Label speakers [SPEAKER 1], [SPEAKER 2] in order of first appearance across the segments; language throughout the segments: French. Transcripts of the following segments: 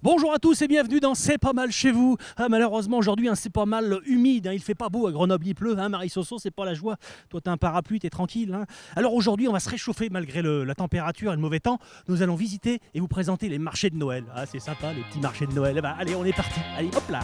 [SPEAKER 1] Bonjour à tous et bienvenue dans C'est pas mal chez vous. Malheureusement aujourd'hui c'est pas mal humide, il fait pas beau à Grenoble, il pleut, Marie-Soso, c'est pas la joie. Toi t'as un parapluie, t'es tranquille. Alors aujourd'hui on va se réchauffer malgré la température et le mauvais temps. Nous allons visiter et vous présenter les marchés de Noël. Ah c'est sympa les petits marchés de Noël. Allez on est parti, allez hop là.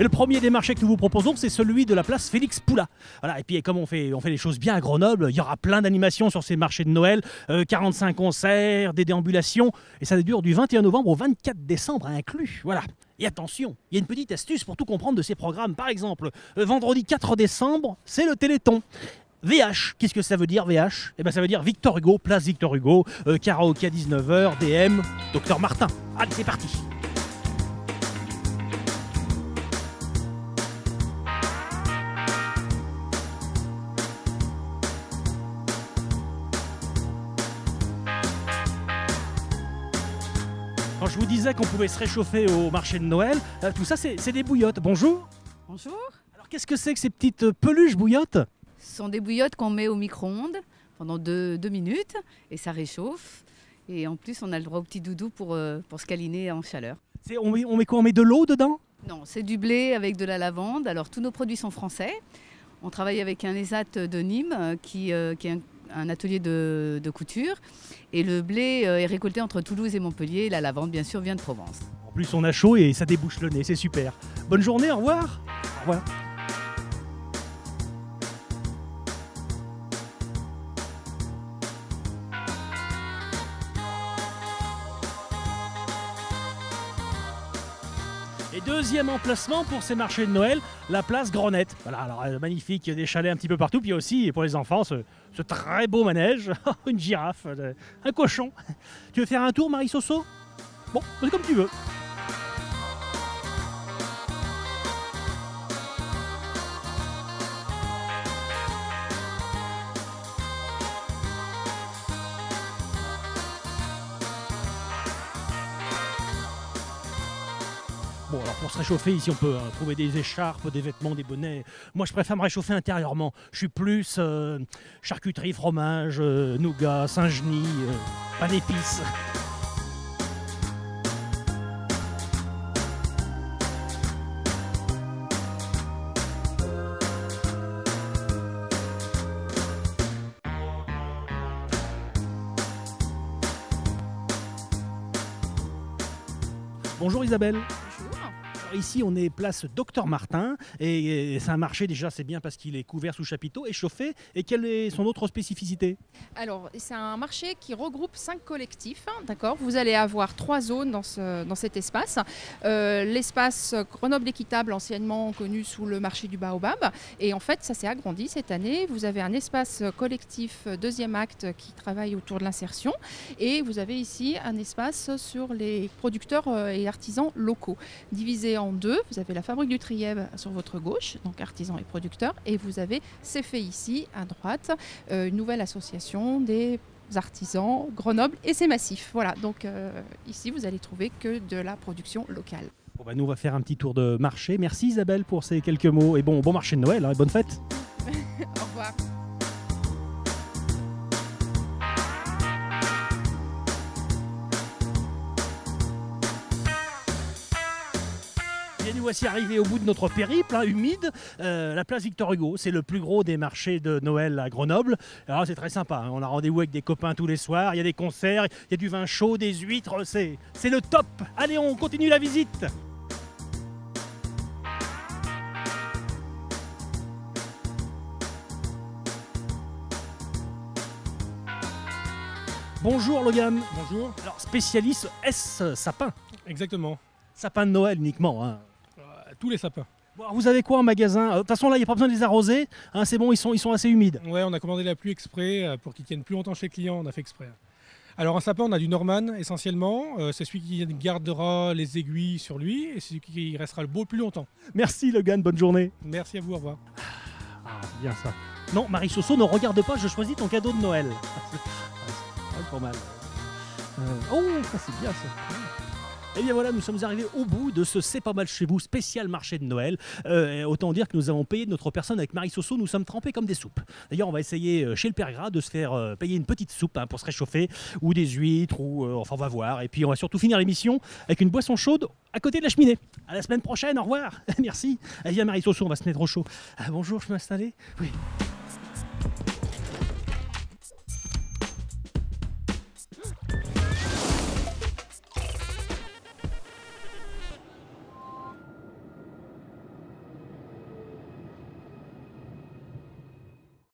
[SPEAKER 1] Et le premier des marchés que nous vous proposons, c'est celui de la place Félix Poula. Voilà, et puis comme on fait les choses bien à Grenoble, il y aura plein d'animations sur ces marchés de Noël, 45 concerts, des déambulations, et ça dure du 21 novembre au 24 décembre inclus. Voilà. Et attention, il y a une petite astuce pour tout comprendre de ces programmes. Par exemple, vendredi 4 décembre, c'est le Téléthon. VH, qu'est-ce que ça veut dire VH? Eh bien ça veut dire Victor Hugo, place Victor Hugo, karaoké à 19h, DM, Docteur Martin. Allez, c'est parti. Quand je vous disais qu'on pouvait se réchauffer au marché de Noël, tout ça c'est des bouillottes. Bonjour.
[SPEAKER 2] Bonjour.
[SPEAKER 1] Alors qu'est-ce que c'est que ces petites peluches bouillottes?
[SPEAKER 2] Ce sont des bouillottes qu'on met au micro-ondes pendant 2 minutes et ça réchauffe. Et en plus, on a le droit au petit doudou pour se câliner en chaleur.
[SPEAKER 1] On met quoi? On met de l'eau dedans?
[SPEAKER 2] Non, c'est du blé avec de la lavande. Alors tous nos produits sont français. On travaille avec un ESAT de Nîmes qui est un atelier de couture. Et le blé est récolté entre Toulouse et Montpellier. La lavande, bien sûr, vient de Provence.
[SPEAKER 1] En plus, on a chaud et ça débouche le nez, c'est super. Bonne journée, au revoir. Au revoir. Et deuxième emplacement pour ces marchés de Noël, la place Grenette. Voilà, alors magnifique, des chalets un petit peu partout, puis aussi pour les enfants, ce très beau manège, une girafe, un cochon. Tu veux faire un tour, Marie-Soso? Bon, c'est comme tu veux. Bon, alors pour se réchauffer, ici on peut trouver des écharpes, des vêtements, des bonnets. Moi je préfère me réchauffer intérieurement. Je suis plus charcuterie, fromage, nougat, Saint-Genis, pain d'épices. Bonjour Isabelle. Ici, on est place Docteur Martin et c'est un marché déjà, c'est bien parce qu'il est couvert sous chapiteau et chauffé. Et quelle est son autre spécificité?
[SPEAKER 3] Alors, c'est un marché qui regroupe 5 collectifs. D'accord. Vous allez avoir 3 zones dans cet espace. L'espace Grenoble équitable, anciennement connu sous le marché du Baobab. Et en fait, ça s'est agrandi cette année. Vous avez un espace collectif deuxième acte qui travaille autour de l'insertion. Et vous avez ici un espace sur les producteurs et artisans locaux, divisé en 2, vous avez la fabrique du Trièves sur votre gauche, donc artisans et producteurs, et vous avez CEFE ici à droite, une nouvelle association des artisans Grenoble et ses massifs. Voilà, donc ici vous allez trouver que de la production locale.
[SPEAKER 1] Bon, nous on va faire un petit tour de marché. Merci Isabelle pour ces quelques mots et bon marché de Noël, et bonne fête.
[SPEAKER 3] Au revoir.
[SPEAKER 1] Et nous voici arrivés au bout de notre périple humide, la place Victor Hugo. C'est le plus gros des marchés de Noël à Grenoble. Alors c'est très sympa, on a rendez-vous avec des copains tous les soirs, il y a des concerts, il y a du vin chaud, des huîtres, c'est le top. Allez, on continue la visite. Bonjour Logan.
[SPEAKER 4] Bonjour.
[SPEAKER 1] Alors spécialiste sapin.
[SPEAKER 4] Exactement.
[SPEAKER 1] Sapin de Noël uniquement.
[SPEAKER 4] Tous les sapins.
[SPEAKER 1] Bon, alors vous avez quoi en magasin? De toute façon là il n'y a pas besoin de les arroser, c'est bon, ils sont assez humides.
[SPEAKER 4] Ouais, on a commandé la pluie exprès pour qu'ils tiennent plus longtemps chez le client, on a fait exprès. Alors un sapin, on a du Norman essentiellement, c'est celui qui gardera les aiguilles sur lui et celui qui restera le beau plus longtemps.
[SPEAKER 1] Merci Logan, bonne journée.
[SPEAKER 4] Merci à vous, au revoir.
[SPEAKER 1] Ah, c'est bien ça. Non, Marie-Soso, ne regarde pas, je choisis ton cadeau de Noël. Pas mal. Oh, ça c'est bien ça. Et bien voilà, nous sommes arrivés au bout de ce C'est pas mal chez vous spécial marché de Noël. Autant dire que nous avons payé notre personne avec Marie Soso, nous sommes trempés comme des soupes. D'ailleurs, on va essayer chez le Père Gras de se faire payer une petite soupe pour se réchauffer, ou des huîtres, ou enfin on va voir. Et puis on va surtout finir l'émission avec une boisson chaude à côté de la cheminée. À la semaine prochaine, au revoir. Merci. Allez, viens Marie Soso, on va se mettre au chaud. Bonjour, je peux m'installer? Oui.